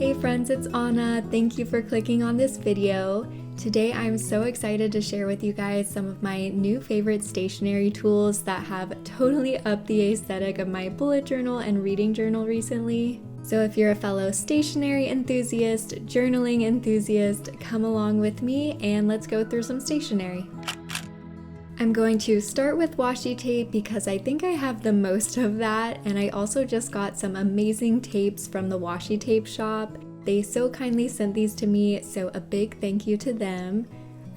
Hey friends, it's Anna. Thank you for clicking on this video. Today I'm so excited to share with you guys some of my new favorite stationery tools that have totally upped the aesthetic of my bullet journal and reading journal recently. So if you're a fellow stationery enthusiast, journaling enthusiast, come along with me and let's go through some stationery. I'm going to start with washi tape because I think I have the most of that, and I also just got some amazing tapes from the WASHI Tape Shop. They so kindly sent these to me, so a big thank you to them.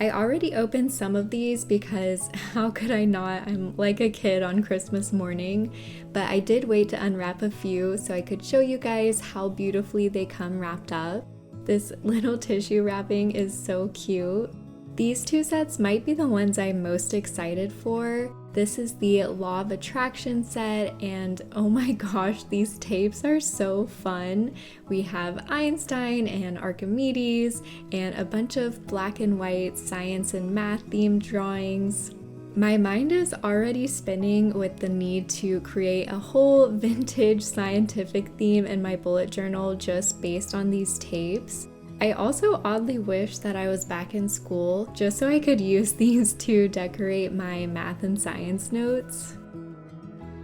I already opened some of these because how could I not? I'm like a kid on Christmas morning, but I did wait to unwrap a few so I could show you guys how beautifully they come wrapped up. This little tissue wrapping is so cute. These two sets might be the ones I'm most excited for. This is the Law of Attraction set, and oh my gosh, these tapes are so fun. We have Einstein and Archimedes and a bunch of black and white science and math themed drawings. My mind is already spinning with the need to create a whole vintage scientific theme in my bullet journal just based on these tapes. I also oddly wish that I was back in school just so I could use these to decorate my math and science notes.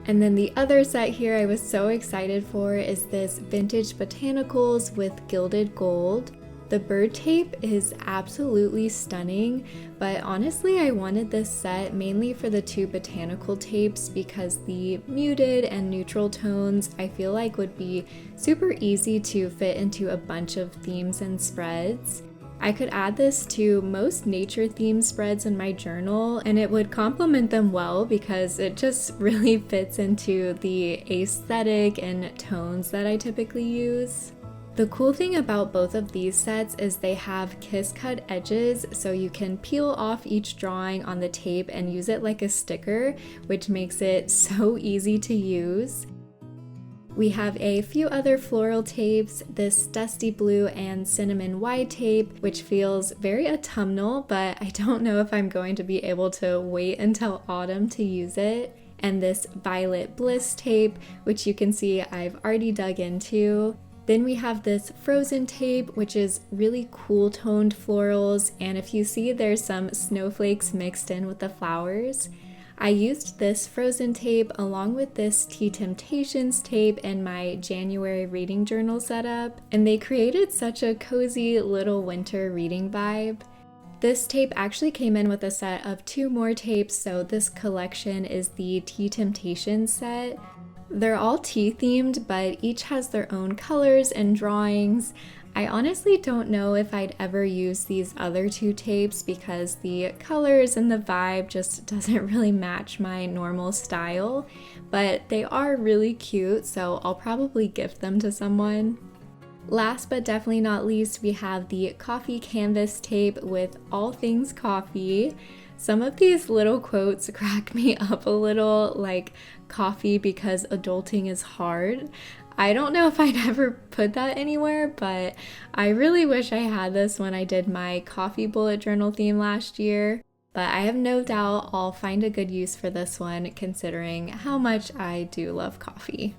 And then the other set here I was so excited for is this Vintage Botanicals with gilded gold. The bird tape is absolutely stunning, but honestly I wanted this set mainly for the two botanical tapes because the muted and neutral tones I feel like would be super easy to fit into a bunch of themes and spreads. I could add this to most nature themed spreads in my journal and it would complement them well because it just really fits into the aesthetic and tones that I typically use. The cool thing about both of these sets is they have kiss cut edges, so you can peel off each drawing on the tape and use it like a sticker, which makes it so easy to use. We have a few other floral tapes, this dusty blue and cinnamon wide tape, which feels very autumnal, but I don't know if I'm going to be able to wait until autumn to use it. And this violet bliss tape, which you can see I've already dug into. Then we have this frozen tape, which is really cool toned florals, and if you see there's some snowflakes mixed in with the flowers. I used this frozen tape along with this Tea Temptations tape in my January reading journal setup, and they created such a cozy little winter reading vibe. This tape actually came in with a set of two more tapes, so this collection is the Tea Temptations set. They're all tea themed, but each has their own colors and drawings. I honestly don't know if I'd ever use these other two tapes because the colors and the vibe just doesn't really match my normal style, but they are really cute, so I'll probably gift them to someone. Last but definitely not least, we have the coffee canvas tape with all things coffee. Some of these little quotes crack me up a little, like coffee because adulting is hard. I don't know if I'd ever put that anywhere, but I really wish I had this when I did my coffee bullet journal theme last year. But I have no doubt I'll find a good use for this one considering how much I do love coffee.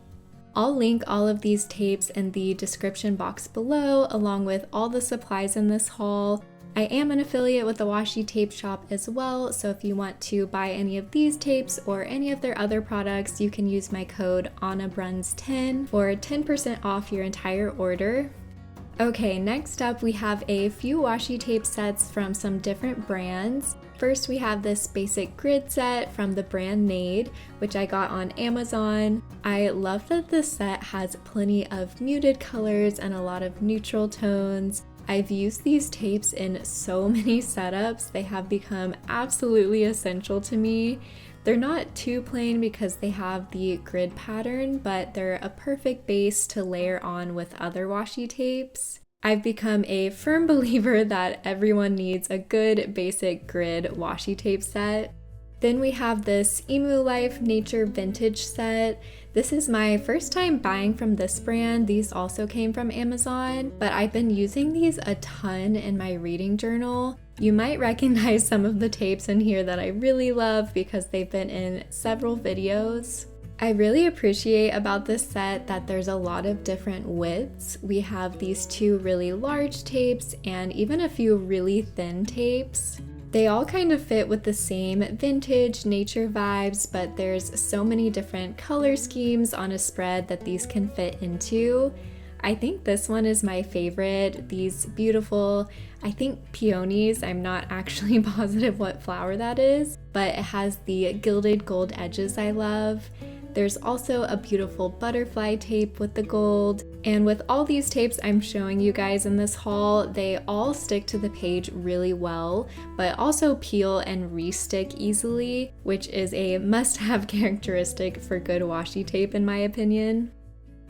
I'll link all of these tapes in the description box below along with all the supplies in this haul. I am an affiliate with the WASHI Tape Shop as well, so if you want to buy any of these tapes or any of their other products, you can use my code ANNABRUNS10 for 10% off your entire order. Okay, next up we have a few washi tape sets from some different brands. First we have this basic grid set from the brand Nade, which I got on Amazon. I love that this set has plenty of muted colors and a lot of neutral tones. I've used these tapes in so many setups, they have become absolutely essential to me. They're not too plain because they have the grid pattern, but they're a perfect base to layer on with other washi tapes. I've become a firm believer that everyone needs a good basic grid washi tape set. Then we have this Emu Life Nature Vintage set. This is my first time buying from this brand. These also came from Amazon, but I've been using these a ton in my reading journal. You might recognize some of the tapes in here that I really love because they've been in several videos. I really appreciate about this set that there's a lot of different widths. We have these two really large tapes and even a few really thin tapes. They all kind of fit with the same vintage nature vibes, but there's so many different color schemes on a spread that these can fit into. I think this one is my favorite. These beautiful, I think peonies, I'm not actually positive what flower that is, but it has the gilded gold edges I love. There's also a beautiful butterfly tape with the gold, and with all these tapes I'm showing you guys in this haul, they all stick to the page really well, but also peel and re-stick easily, which is a must-have characteristic for good washi tape in my opinion.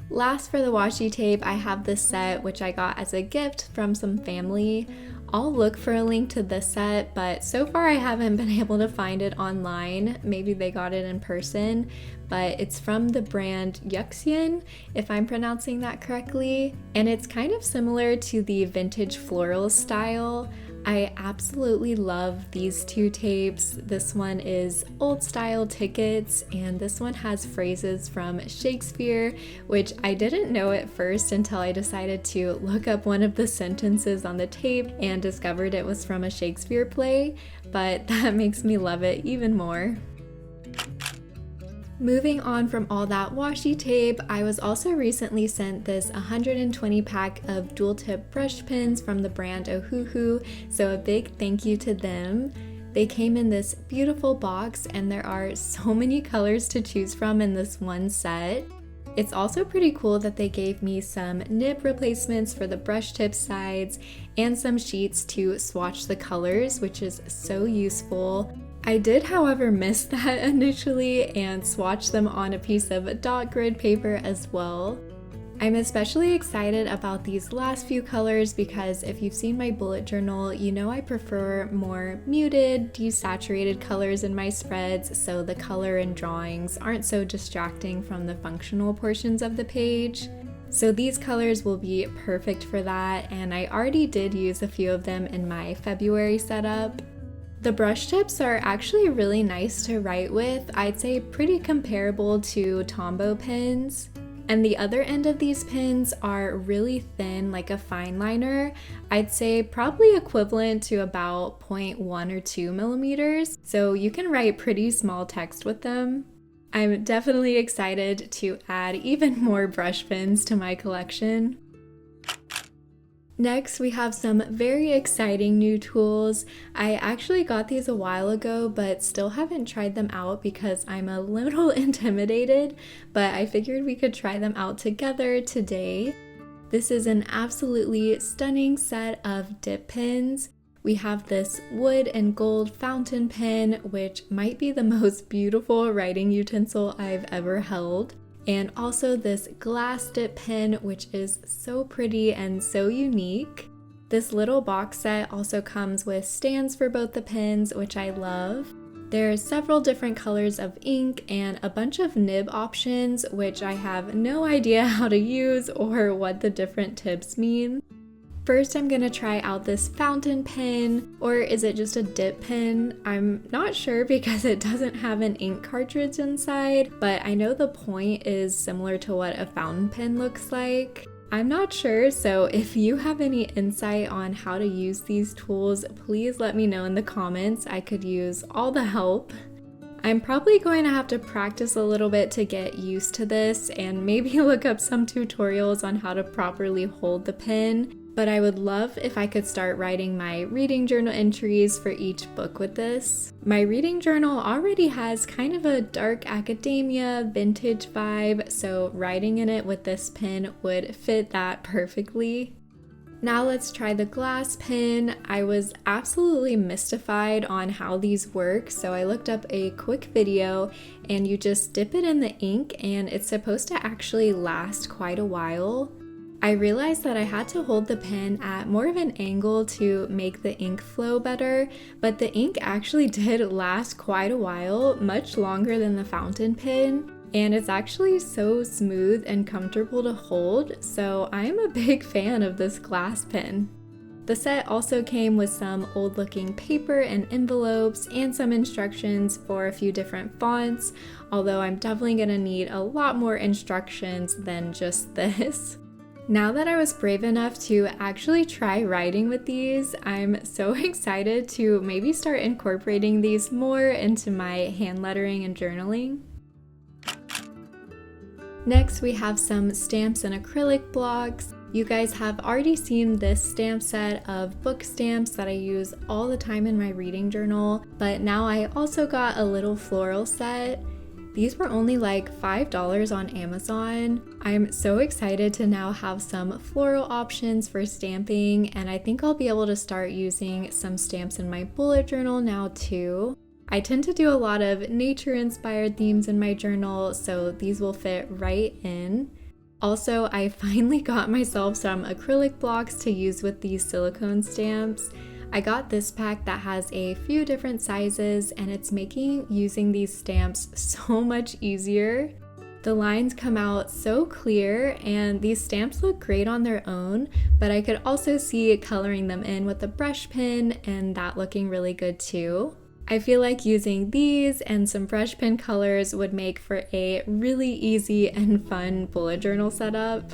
Last for the washi tape, I have this set which I got as a gift from some family. I'll look for a link to this set, but so far I haven't been able to find it online. Maybe they got it in person, but it's from the brand Yuxian, if I'm pronouncing that correctly, and it's kind of similar to the vintage floral style. I absolutely love these two tapes. This one is old style tickets, and this one has phrases from Shakespeare, which I didn't know at first until I decided to look up one of the sentences on the tape and discovered it was from a Shakespeare play, but that makes me love it even more. Moving on from all that washi tape, I was also recently sent this 120 pack of dual tip brush pens from the brand OHUHU, so a big thank you to them. They came in this beautiful box and there are so many colors to choose from in this one set. It's also pretty cool that they gave me some nib replacements for the brush tip sides and some sheets to swatch the colors, which is so useful. I did, however, miss that initially and swatched them on a piece of dot grid paper as well. I'm especially excited about these last few colors because if you've seen my bullet journal, you know I prefer more muted, desaturated colors in my spreads, so the color and drawings aren't so distracting from the functional portions of the page. So these colors will be perfect for that, and I already did use a few of them in my February setup. The brush tips are actually really nice to write with. I'd say pretty comparable to Tombow pens. And the other end of these pens are really thin, like a fine liner. I'd say probably equivalent to about 0.1 or 2 millimeters. So you can write pretty small text with them. I'm definitely excited to add even more brush pens to my collection. Next, we have some very exciting new tools. I actually got these a while ago, but still haven't tried them out because I'm a little intimidated, but I figured we could try them out together today. This is an absolutely stunning set of dip pens. We have this wood and gold fountain pen, which might be the most beautiful writing utensil I've ever held. And also this glass dip pen, which is so pretty and so unique. This little box set also comes with stands for both the pens, which I love. There's several different colors of ink and a bunch of nib options, which I have no idea how to use or what the different tips mean. First, I'm gonna try out this fountain pen, or is it just a dip pen? I'm not sure because it doesn't have an ink cartridge inside, but I know the point is similar to what a fountain pen looks like. I'm not sure, so if you have any insight on how to use these tools, please let me know in the comments. I could use all the help. I'm probably going to have to practice a little bit to get used to this and maybe look up some tutorials on how to properly hold the pen. But I would love if I could start writing my reading journal entries for each book with this. My reading journal already has kind of a dark academia vintage vibe, so writing in it with this pen would fit that perfectly. Now let's try the glass pen. I was absolutely mystified on how these work, so I looked up a quick video and you just dip it in the ink and it's supposed to actually last quite a while. I realized that I had to hold the pen at more of an angle to make the ink flow better, but the ink actually did last quite a while, much longer than the fountain pen, and it's actually so smooth and comfortable to hold, so I'm a big fan of this glass pen. The set also came with some old looking paper and envelopes and some instructions for a few different fonts, although I'm definitely gonna need a lot more instructions than just this. Now that I was brave enough to actually try writing with these, I'm so excited to maybe start incorporating these more into my hand lettering and journaling. Next, we have some stamps and acrylic blocks. You guys have already seen this stamp set of book stamps that I use all the time in my reading journal, but now I also got a little floral set. These were only like $5 on Amazon. I'm so excited to now have some floral options for stamping, and I think I'll be able to start using some stamps in my bullet journal now too. I tend to do a lot of nature-inspired themes in my journal, so these will fit right in. Also, I finally got myself some acrylic blocks to use with these silicone stamps. I got this pack that has a few different sizes, and it's making using these stamps so much easier. The lines come out so clear, and these stamps look great on their own, but I could also see coloring them in with a brush pen and that looking really good too. I feel like using these and some brush pen colors would make for a really easy and fun bullet journal setup.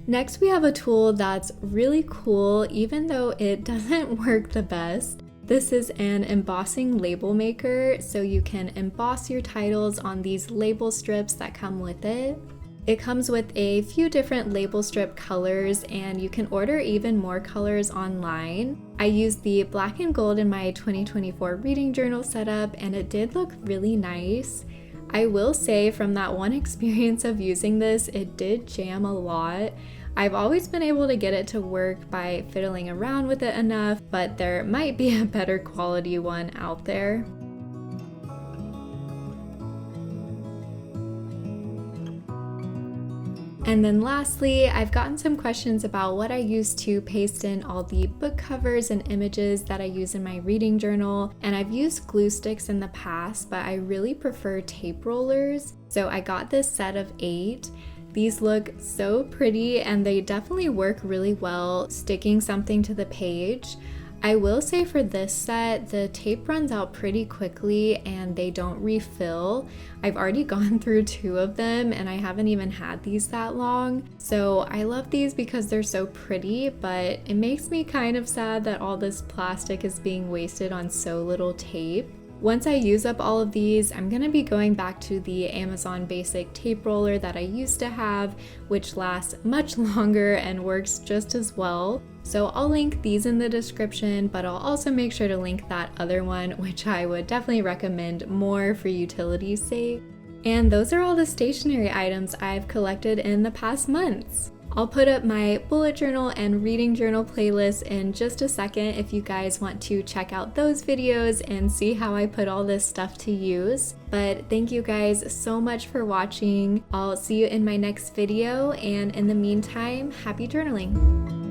Next, we have a tool that's really cool, even though it doesn't work the best. This is an embossing label maker, so you can emboss your titles on these label strips that come with it. It comes with a few different label strip colors, and you can order even more colors online. I used the black and gold in my 2024 reading journal setup, and it did look really nice. I will say from that one experience of using this, it did jam a lot. I've always been able to get it to work by fiddling around with it enough, but there might be a better quality one out there. And then lastly, I've gotten some questions about what I use to paste in all the book covers and images that I use in my reading journal. And I've used glue sticks in the past, but I really prefer tape rollers. So I got this set of 8. These look so pretty, and they definitely work really well sticking something to the page. I will say for this set, the tape runs out pretty quickly and they don't refill. I've already gone through 2 of them and I haven't even had these that long. So I love these because they're so pretty, but it makes me kind of sad that all this plastic is being wasted on so little tape. Once I use up all of these, I'm going to be going back to the Amazon Basic tape roller that I used to have, which lasts much longer and works just as well. So I'll link these in the description, but I'll also make sure to link that other one, which I would definitely recommend more for utility's sake. And those are all the stationery items I've collected in the past months. I'll put up my bullet journal and reading journal playlist in just a second if you guys want to check out those videos and see how I put all this stuff to use. But thank you guys so much for watching. I'll see you in my next video, and in the meantime, happy journaling!